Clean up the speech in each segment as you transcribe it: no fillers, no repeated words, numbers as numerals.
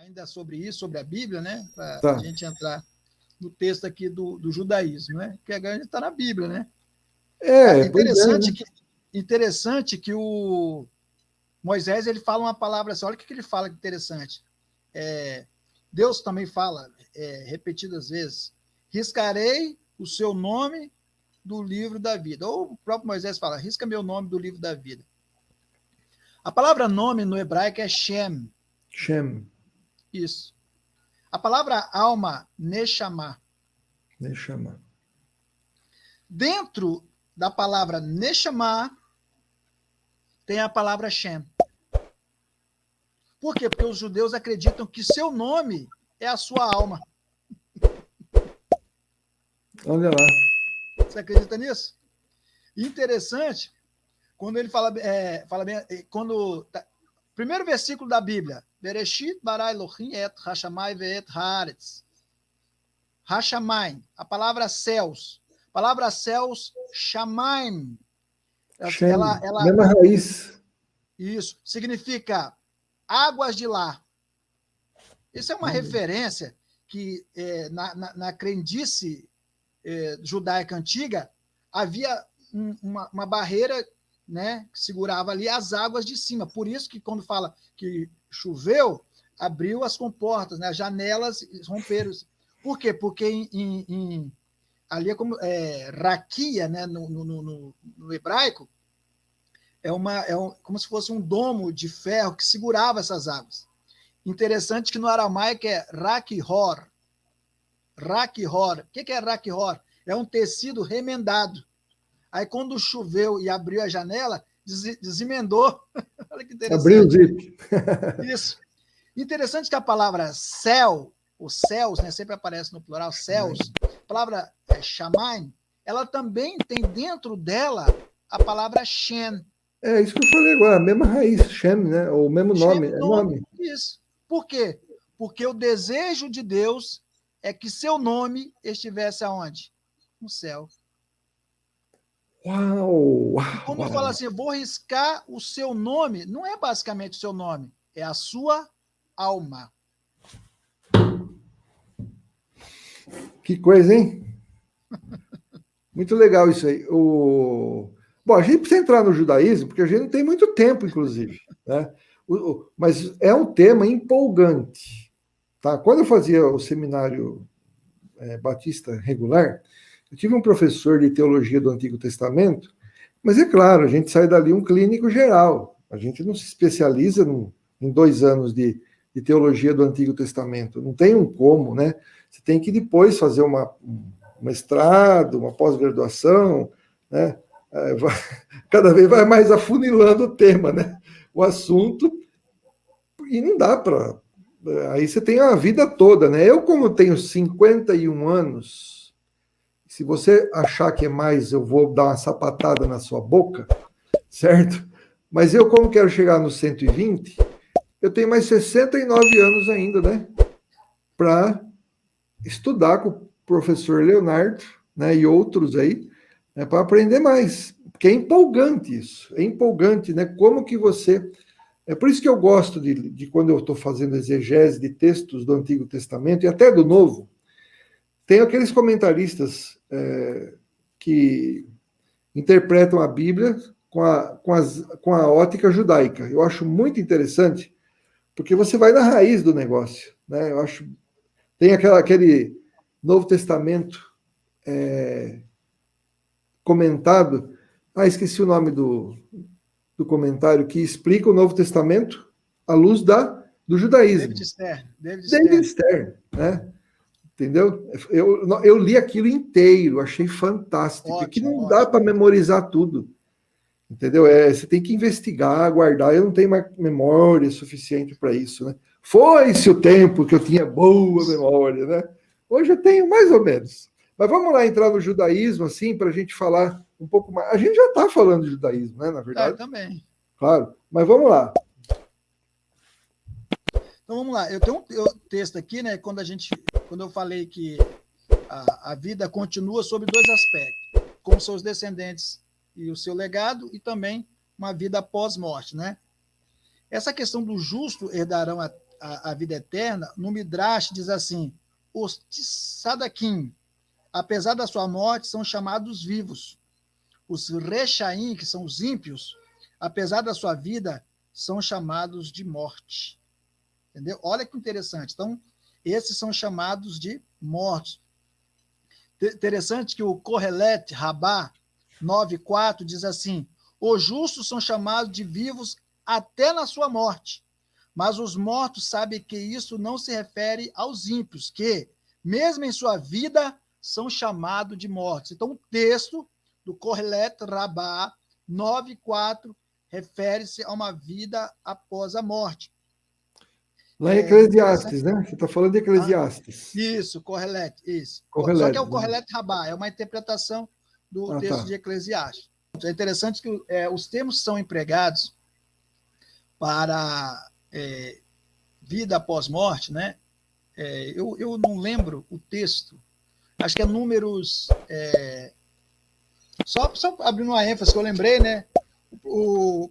ainda sobre isso, sobre a Bíblia, né? Para Tá. a gente entrar no texto aqui do judaísmo, né? Porque agora a gente está na Bíblia, né? Pois é, né? Interessante que o Moisés ele fala uma palavra assim, olha o que ele fala que interessante. Deus também fala repetidas vezes, riscarei o seu nome do livro da vida. Ou o próprio Moisés fala, risca meu nome do livro da vida. A palavra nome no hebraico é Shem. Shem. Isso. A palavra alma, Neshama. Neshama. Dentro da palavra Neshama tem a palavra Shem. Por quê? Porque os judeus acreditam que seu nome é a sua alma. Olha lá. Você acredita nisso? Interessante, quando ele fala bem, primeiro versículo da Bíblia, Bereshit bara Elohim et hashamai ve'et haaretz. Hashamai, a palavra céus. A palavra céus, shamaim. Shem, mesma raiz. Isso, significa águas de lá. Isso é uma referência que na crendice judaica antiga havia uma barreira, né, que segurava ali as águas de cima. Por isso que quando fala que choveu, abriu as comportas, né, as janelas romperam. Por quê? Porque ali é como raquia, né, no hebraico, como se fosse um domo de ferro que segurava essas águas. Interessante que no aramaico é rakihor. Rakihor. O que é rakihor? É um tecido remendado. Aí, quando choveu e abriu a janela, desemendou. Olha que interessante. Abriu o zip. Isso. Interessante que a palavra céu, os céus, né, sempre aparece no plural, céus, a palavra shamayim, ela também tem dentro dela a palavra Shem. É isso que eu falei agora, a mesma raiz, Shem, né? O mesmo nome. Shem, nome. Isso. Por quê? Porque o desejo de Deus é que seu nome estivesse aonde? No céu. Uau! E quando fala assim, vou riscar o seu nome, não é basicamente o seu nome, é a sua alma. Que coisa, hein? Muito legal isso aí. Bom, a gente precisa entrar no judaísmo, porque a gente não tem muito tempo, inclusive, né? Mas é um tema empolgante. Tá? Quando eu fazia o seminário batista regular, eu tive um professor de teologia do Antigo Testamento, mas é claro, a gente sai dali um clínico geral. A gente não se especializa em 2 anos de teologia do Antigo Testamento. Não tem como, né? Você tem que depois fazer um mestrado, uma pós-graduação, né? Cada vez vai mais afunilando o tema, né? O assunto, e não dá para... Aí você tem a vida toda, né? Eu, como tenho 51 anos, se você achar que é mais, eu vou dar uma sapatada na sua boca, certo? Mas eu, como quero chegar nos 120, eu tenho mais 69 anos ainda, né? Para estudar com o professor Leonardo, né, e outros aí, né, para aprender mais. Porque é empolgante isso. É empolgante, né? Como que você... É por isso que eu gosto de quando eu estou fazendo exegese de textos do Antigo Testamento e até do Novo, tem aqueles comentaristas que interpretam a Bíblia com a ótica judaica. Eu acho muito interessante, porque você vai na raiz do negócio, né? Eu acho... Tem aquele Novo Testamento comentado, esqueci o nome do comentário, que explica o Novo Testamento à luz do judaísmo. David Stern, né? Entendeu? Eu li aquilo inteiro, achei fantástico. Ótimo, que não dá para memorizar tudo. Entendeu? Você tem que investigar, guardar. Eu não tenho mais memória suficiente para isso, né? Foi-se o tempo que eu tinha boa memória, né? Hoje eu tenho mais ou menos. Mas vamos lá entrar no judaísmo, assim, para a gente falar um pouco mais. A gente já está falando de judaísmo, né? Na verdade. Também. Claro. Mas vamos lá. Então vamos lá. Eu tenho um texto aqui, né? Quando eu falei que a vida continua sob 2 aspectos, com seus descendentes e o seu legado, e também uma vida pós-morte, né? Essa questão do justo herdarão a vida eterna, no Midrash diz assim, os Tzadakim, apesar da sua morte, são chamados vivos. Os Rechaim, que são os ímpios, apesar da sua vida, são chamados de morte. Entendeu? Olha que interessante. Então, esses são chamados de mortos. Interessante que o Kohelet Rabá 9:4 diz assim, os justos são chamados de vivos até na sua morte, mas os mortos sabem que isso não se refere aos ímpios, que, mesmo em sua vida, são chamados de mortos. Então, o texto do Kohelet Rabá 9:4 refere-se a uma vida após a morte. Lá em Eclesiastes, né? Você está falando de Eclesiastes. Isso, Kohelet, isso. Kohelet, só que é o Kohelet Rabá, é uma interpretação do texto de Eclesiastes. É interessante que os termos são empregados para vida após morte, né? Eu não lembro o texto, acho que é Números. Só abrindo uma ênfase que eu lembrei, né? O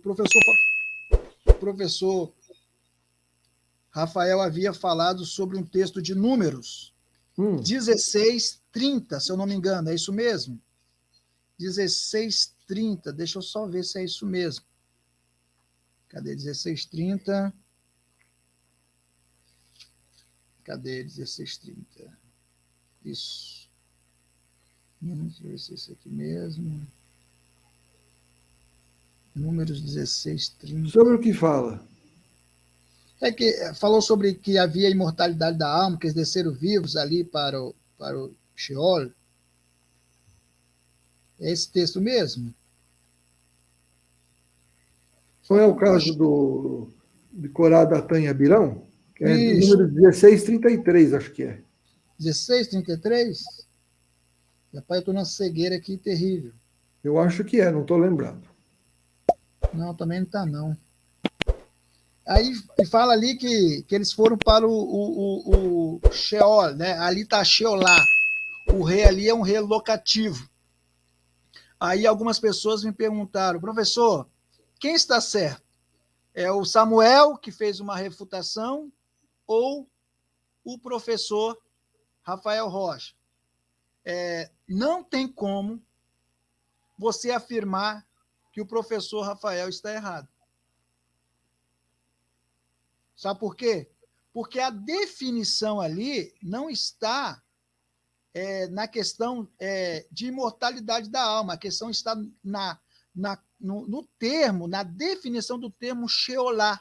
professor Rafael havia falado sobre um texto de Números 16:30, se eu não me engano, é isso mesmo? 16:30, deixa eu só ver se é isso mesmo. Cadê 16:30? Cadê 16:30? Isso. Deixa eu ver se é isso aqui mesmo. Números 16:30. Sobre o que fala? É que falou sobre que havia imortalidade da alma, que eles desceram vivos ali para o Sheol. É esse texto mesmo? Não é o caso de Corá, Datã e Abirão? Que é número 16:33, acho que é. 16:33? Rapaz, eu estou numa cegueira aqui terrível. Eu acho que é, não estou lembrando. Não, também não está, não. Aí fala ali que eles foram para o Sheol, né? Ali está Sheolá. O rei ali é um rei locativo. Aí algumas pessoas me perguntaram, professor, quem está certo? É o Samuel, que fez uma refutação, ou o professor Rafael Rocha? Não tem como você afirmar que o professor Rafael está errado. Sabe por quê? Porque a definição ali não está na questão de imortalidade da alma, a questão está no termo, na definição do termo Sheolá.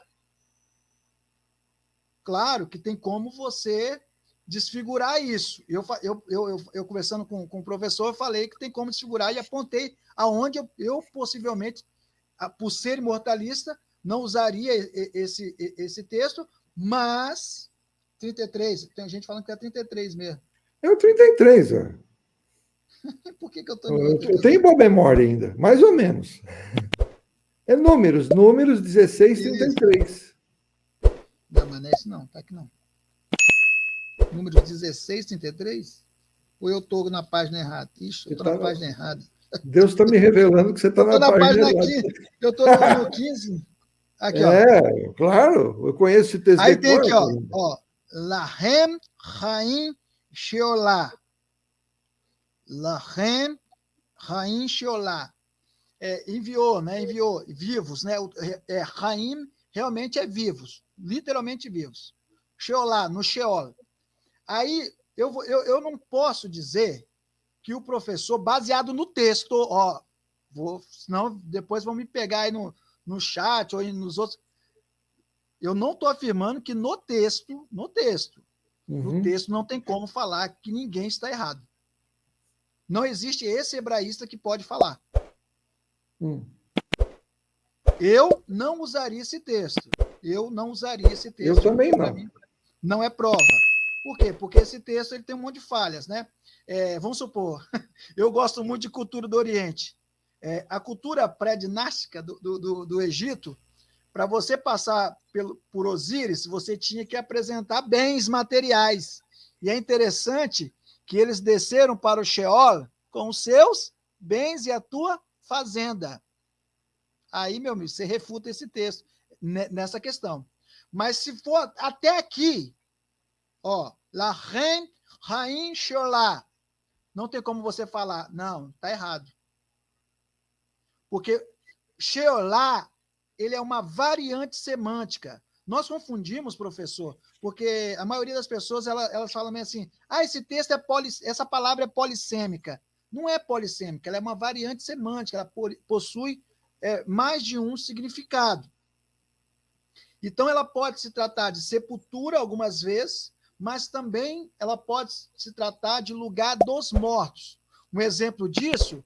Claro que tem como você desfigurar isso. Eu conversando com o professor, falei que tem como desfigurar e apontei aonde eu possivelmente, por ser imortalista, não usaria esse texto, mas 33, tem gente falando que é 33 mesmo. É o 33, ó. Por que eu estou em outro? Eu tenho boa memória ainda, mais ou menos. É números 16:33. Não, mas não é esse não, tá aqui não. Números 16:33? Ou eu estou na página errada? Ixi, eu estou na página errada. Deus está me revelando que você está na página errada. Eu estou no 15. Aqui, ó. Claro, eu conheço esse texto. Aí tem aqui, ó. Lahem Chaim Sheolá. Lahem Chaim Sheolá. Enviou, né? Enviou vivos, né? Chaim realmente é vivos, literalmente vivos. Sheolá, no Sheol. Aí eu não posso dizer que o professor, baseado no texto, senão depois vão me pegar aí no chat ou nos outros. Eu não estou afirmando que no texto no texto não tem como falar que ninguém está errado. Não existe esse hebraísta que pode falar. Eu não usaria esse texto. Eu também não. Mim, não é prova. Por quê? Porque esse texto ele tem um monte de falhas, né? Vamos supor, eu gosto muito de cultura do Oriente. A cultura pré-dinástica do Egito, para você passar por Osíris, você tinha que apresentar bens materiais. E é interessante que eles desceram para o Sheol com os seus bens e a tua fazenda. Aí, meu amigo, você refuta esse texto nessa questão. Mas se for até aqui, ó, la reine, rain Sheolá, não tem como você falar, não, tá errado. Porque Sheolá, ele é uma variante semântica. Nós confundimos, professor, porque a maioria das pessoas elas falam assim: esse texto essa palavra é polissêmica. Não é polissêmica, ela é uma variante semântica, ela possui mais de um significado. Então, ela pode se tratar de sepultura algumas vezes, mas também ela pode se tratar de lugar dos mortos. Um exemplo disso,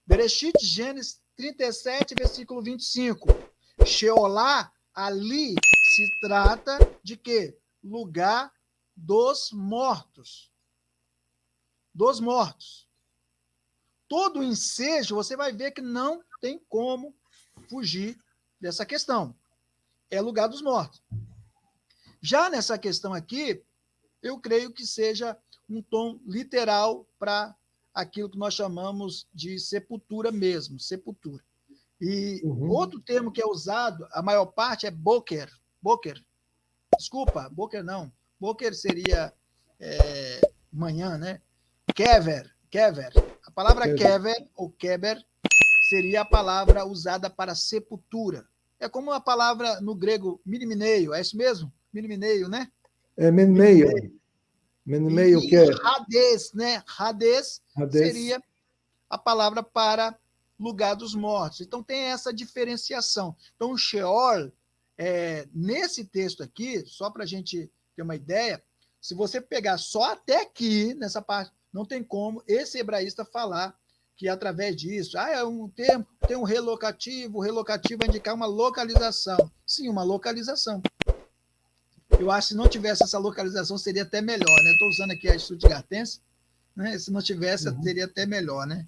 Bereshit, Gênesis 37, versículo 25. Sheolá, ali se trata de quê? Lugar dos mortos. Dos mortos. Todo ensejo, você vai ver que não tem como fugir dessa questão. É lugar dos mortos. Já nessa questão aqui, eu creio que seja um tom literal para aquilo que nós chamamos de sepultura mesmo, sepultura. E outro termo que é usado, a maior parte é boker. Boker. Desculpa, boker não. Boker seria manhã, né? Kever. A palavra kever ou keber seria a palavra usada para sepultura. É como a palavra no grego minimeio, é isso mesmo? Minimeio, né? É minimeio. Minimeio que é? Hades, né? Hades seria a palavra para lugar dos mortos. Então tem essa diferenciação. Então o Sheol, nesse texto aqui, só para a gente ter uma ideia, se você pegar só até aqui, nessa parte, não tem como esse hebraísta falar que através disso, é um termo, tem um relocativo, o relocativo vai indicar uma localização. Sim, uma localização. Eu acho que se não tivesse essa localização, seria até melhor, né? Estou usando aqui a Stuttgartense, né? Se não tivesse, seria até melhor, né?